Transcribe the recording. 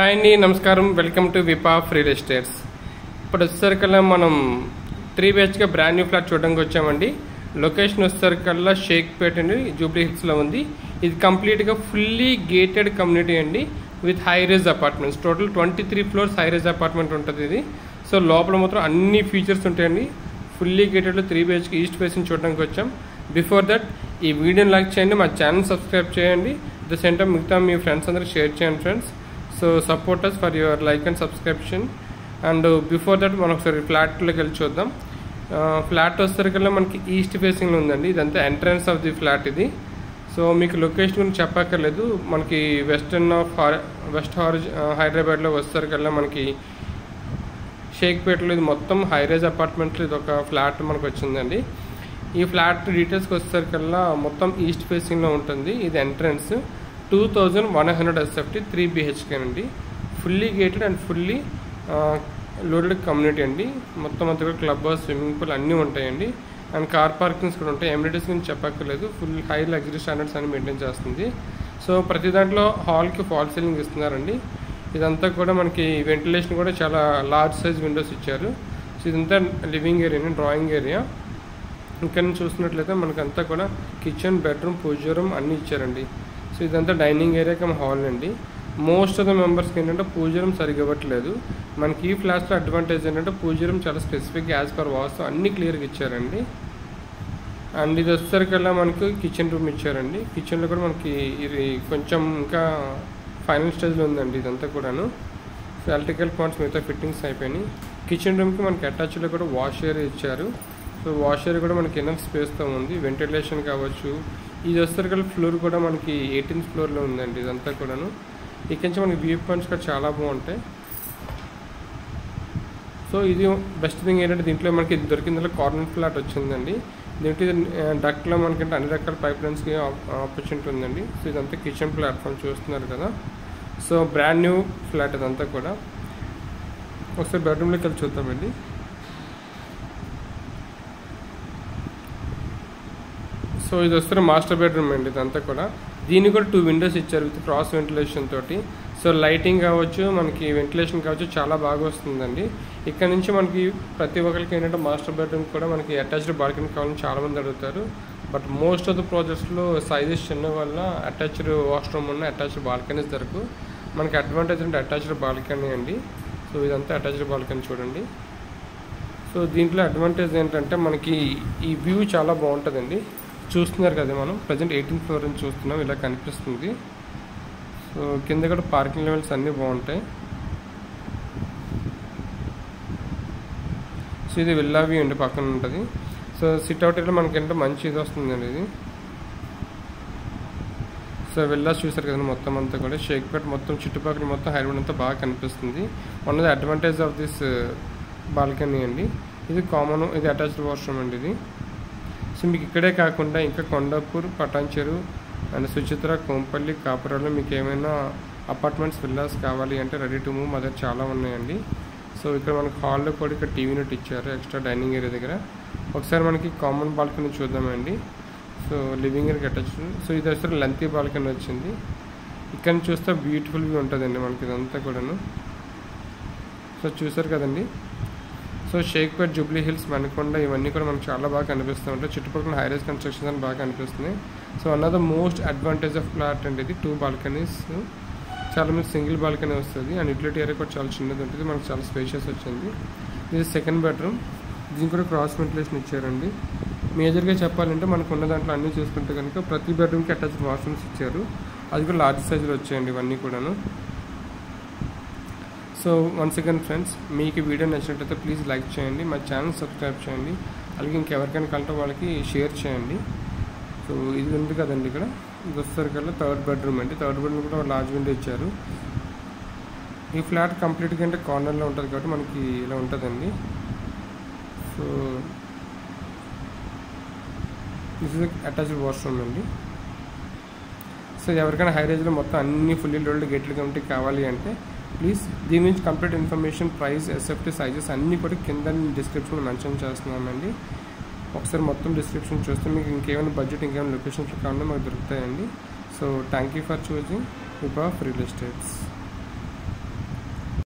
Hi అండి, నమస్కారం. Welcome to విపాఫ్ రియల్ ఎస్టేట్స్. ఇప్పుడు వచ్చేసరికల్లా మనం 3 BHK బ్రాండ్ న్యూ ఫ్లాట్ చూడడానికి వచ్చామండి. లొకేషన్ వచ్చేసరికల్లా షేక్పేట్ అండి, జూబ్లీ హిల్స్లో ఉంది. ఇది కంప్లీట్గా ఫుల్లీ గేటెడ్ కమ్యూనిటీ అండి, with high rise apartments. Total 23 floors high rise apartment ఉంటుంది ఇది. సో లోపల మాత్రం అన్ని ఫీచర్స్ ఉంటాయండి. ఫుల్లీ గేటెడ్లో 3 BHK ఈస్ట్ ఫేసింగ్ చూడడానికి వచ్చాం. బిఫోర్ దట్ ఈ వీడియోని లైక్ చేయండి, మా ఛానల్ సబ్స్క్రైబ్ చేయండి. ద సేమ్ టైం మిగతా మీ ఫ్రెండ్స్ అందరికి షేర్ చేయండి friends. So support us for your like and subscription. And before that మనం ఒకసారి ఫ్లాట్లోకి వెళ్ళి చూద్దాం. ఫ్లాట్ వచ్చేసరికల్లా మనకి ఈస్ట్ ఫేసింగ్లో ఉందండి. ఇదంతా ఎంట్రన్స్ ఆఫ్ ది ఫ్లాట్ ఇది. సో మీకు లొకేషన్ గురించి చెప్పక్కర్లేదు. మనకి వెస్ట్ హైదరాబాద్లో వచ్చేసరికల్లా మనకి షేక్పేట్లో ఇది మొత్తం హైరైజ్ అపార్ట్మెంట్లో ఇది ఒక ఫ్లాట్ మనకు వచ్చిందండి. ఈ ఫ్లాట్ డీటెయిల్స్కి వచ్చేసరికల్లా మొత్తం ఈస్ట్ ఫేసింగ్లో ఉంటుంది. ఇది ఎంట్రన్స్ 2100 SFT 3 BHK అండి. Fully gated and fully loaded community అండి. మొత్తం అంతా కూడా క్లబ్ హౌస్, స్విమ్మింగ్ పూల్ అన్నీ ఉంటాయండి. అండ్ కార్ పార్కింగ్స్ కూడా ఉంటాయి. ఎమ్యూనిటీస్ గురించి చెప్పక్కర్లేదు, ఫుల్ హై లగ్జరీ స్టాండర్డ్స్ అని మెయింటైన్ చేస్తుంది. సో ప్రతి దాంట్లో హాల్కి ఫాల్ సీలింగ్ ఇస్తున్నారండి. ఇదంతా కూడా మనకి వెంటిలేషన్ కూడా చాలా లార్జ్ సైజ్ విండోస్ ఇచ్చారు. సో ఇదంతా లివింగ్ ఏరియా, డ్రాయింగ్ ఏరియా. ఇక్కడ నుంచి చూసినట్లయితే మనకంతా కూడా కిచెన్, బెడ్రూమ్, పూజ రూమ్ అన్నీ ఇచ్చారండి. సో ఇదంతా డైనింగ్ ఏరియా కమ్ హాల్ అండి. మోస్ట్ ఆఫ్ ద మెంబర్స్కి ఏంటంటే పూజ రూమ్ సరిగ్గా ఇవ్వట్లేదు. మనకి ఈ ఫ్లాట్స్లో అడ్వాంటేజ్ ఏంటంటే పూజ రూమ్ చాలా స్పెసిఫిక్ యాజ్ పర్ వాస్తు అన్నీ క్లియర్గా ఇచ్చారండి. అండ్ ఇది వచ్చేసరికల్లా మనకు కిచెన్ రూమ్ ఇచ్చారండి. కిచెన్లో కూడా మనకి ఇది కొంచెం ఇంకా ఫైనల్ స్టేజ్లో ఉందండి ఇదంతా కూడాను. సో ఎలక్ట్రికల్ పాయింట్స్ మిగతా ఫిట్టింగ్స్ అయిపోయినాయి. కిచెన్ రూమ్కి మనకి అటాచ్లో కూడా వాష్ ఏరియా ఇచ్చారు. సో వాష్ ఏరియా కూడా మనకి ఎనఫ్ స్పేస్తో ఉంది, వెంటిలేషన్ కావచ్చు. ఇది వచ్చేసరికి ఫ్లోర్ కూడా మనకి 18th floorలో ఉందండి ఇదంతా కూడాను. ఇక్కడి నుంచి మనకి వ్యూ పాయింట్స్ కూడా చాలా బాగుంటాయి. సో ఇది బెస్ట్ థింగ్ ఏంటంటే దీంట్లో మనకి దొరికిందో కార్నర్ ఫ్లాట్ వచ్చిందండి. దీంట్లో డక్ట్లో మనకంటే అన్ని రకాల పైప్ లైన్స్కి ఆపర్చునిటీ ఉందండి. సో ఇదంతా కిచెన్ ప్లాట్ఫామ్ చూస్తున్నారు కదా. సో బ్రాండ్ న్యూ ఫ్లాట్ ఇదంతా కూడా. ఒకసారి బెడ్రూమ్లోకి వెళ్ళి చూద్దామండి. సో ఇది వస్తే మాస్టర్ బెడ్రూమ్ అండి ఇదంతా కూడా. దీనికి కూడా 2 windows ఇచ్చారు విత్ క్రాస్ వెంటిలేషన్ తోటి. సో లైటింగ్ కావచ్చు, మనకి వెంటిలేషన్ కావచ్చు చాలా బాగా వస్తుందండి. ఇక్కడ నుంచి మనకి ప్రతి ఒక్కరికి ఏంటంటే మాస్టర్ బెడ్రూమ్ కూడా మనకి అటాచ్డ్ బాల్కనీ కావాలని చాలామంది అడుగుతారు. బట్ మోస్ట్ ఆఫ్ ద ప్రాజెక్ట్స్లో సైజెస్ చిన్న వల్ల అటాచ్డ్ వాష్రూమ్ ఉన్న అటాచ్డ్ బాల్కనీస్ దొరకు. మనకి అడ్వాంటేజ్ అంటే అటాచ్డ్ బాల్కనీ అండి. సో ఇదంతా అటాచ్డ్ బాల్కనీ చూడండి. సో దీంట్లో అడ్వాంటేజ్ ఏంటంటే మనకి ఈ వ్యూ చాలా బాగుంటుందండి. చూస్తున్నారు కదా, మనం ప్రజెంట్ 18th floor నుంచి చూస్తున్నాం, ఇలా కనిపిస్తుంది. సో కింద కూడా పార్కింగ్ లెవెల్స్ అన్నీ బాగుంటాయి. సో ఇది విల్లా వ్యూ అండి, పక్కన ఉంటుంది. సో సిట్అవుట్ ఏరియా మనకంటే మంచి ఇది వస్తుందండి ఇది. సో విల్లాస్ చూసారు కదా మొత్తం అంతా కూడా. షేక్పేట్ మొత్తం చుట్టుపక్కల మొత్తం హైదరాబాద్ అంతా బాగా కనిపిస్తుంది. One of the advantage of this balcony అండి. ఇది కామన్, ఇది అటాచ్డ్ వాష్రూమ్ అండి ఇది. సో మీకు ఇక్కడే కాకుండా ఇంకా కొండాపూర్, పటాన్చెరు అండ్ సుచిత్ర, కోంపల్లి, కాపురాలో మీకు ఏమైనా అపార్ట్మెంట్స్, విల్లాస్ కావాలి అంటే రెడీ టు మూవ్ మా దగ్గర చాలా ఉన్నాయండి. సో ఇక్కడ మనకి హాల్లో కూడా ఇక్కడ టీవీ యూనిట్ ఇచ్చారు ఎక్స్ట్రా డైనింగ్ ఏరియా దగ్గర. ఒకసారి మనకి కామన్ బాల్కనీ చూద్దామండి. So living area attached. So ఇది వచ్చి లెంతీ బాల్కనీ వచ్చింది. ఇక్కడ నుంచి చూస్తే బ్యూటిఫుల్ వ్యూ ఉంటుందండి మనకి ఇదంతా కూడాను. సో చూసారు కదండి. So Shaikpet, Jubilee hills, Manikonda ఇవన్నీ కూడా మనకు చాలా బాగా కనిపిస్తూ ఉంటాయి. చుట్టుపక్కల హైరైజ్ కన్స్ట్రక్షన్స్ అని బాగా కనిపిస్తున్నాయి. So one of the most advantage of flat అండి ఇది. 2 balconies, చాలా మంది సింగిల్ బాల్కనీ వస్తుంది. అండ్ యూటిలిటీ ఏరియా కూడా చాలా చిన్నది ఉంటుంది, మనకు చాలా స్పేషియస్ వచ్చింది. ఇది సెకండ్ బెడ్రూమ్. దీనికి కూడా క్రాస్ వెంటిలేషన్ ఇచ్చారండి. మేజర్గా చెప్పాలంటే మనకు ఉన్న దాంట్లో అన్నీ చూసుకుంటే కనుక ప్రతి బెడ్రూమ్కి అటాచ్డ్ వాష్రూమ్స్ ఇచ్చారు. అది కూడా లార్జ్ సైజులో వచ్చాయండి ఇవన్నీ కూడాను. సో వన్స్ అగైన్ ఫ్రెండ్స్, మీకు వీడియో నచ్చినట్లయితే ప్లీజ్ లైక్ చేయండి, మా ఛానల్ సబ్స్క్రైబ్ చేయండి. అలాగే ఇంకెవరికైనా కలిపి వాళ్ళకి షేర్ చేయండి. సో ఇది ఉంది కదండి ఇక్కడ. ఇది వచ్చేసరికల్లా 3rd bedroom అండి. 3rd bedroom కూడా లార్జ్ విండో ఇచ్చారు. ఈ ఫ్లాట్ కంప్లీట్గా అంటే కార్నర్లో ఉంటుంది కాబట్టి మనకి ఇలా ఉంటుందండి. So this is attached washroom అండి. సో ఎవరికైనా హై రేంజ్లో మొత్తం అన్ని ఫుల్లీ లోడెడ్ గేటెడ్ కమ్యూనిటీ కావాలి అంటే ప్లీజ్ దీని నుంచి complete information, price, SFT sizes అన్నీ కూడా కింద డిస్క్రిప్షన్లో మెన్షన్ చేస్తున్నామండి. ఒకసారి మొత్తం డిస్క్రిప్షన్ చూస్తే మీకు ఇంకేమైనా బడ్జెట్, ఇంకేమైనా లొకేషన్స్ కావాలన్నా మాకు దొరుకుతాయండి. So thank you for choosing విపాఫ్ రియల్ ఎస్టేట్స్.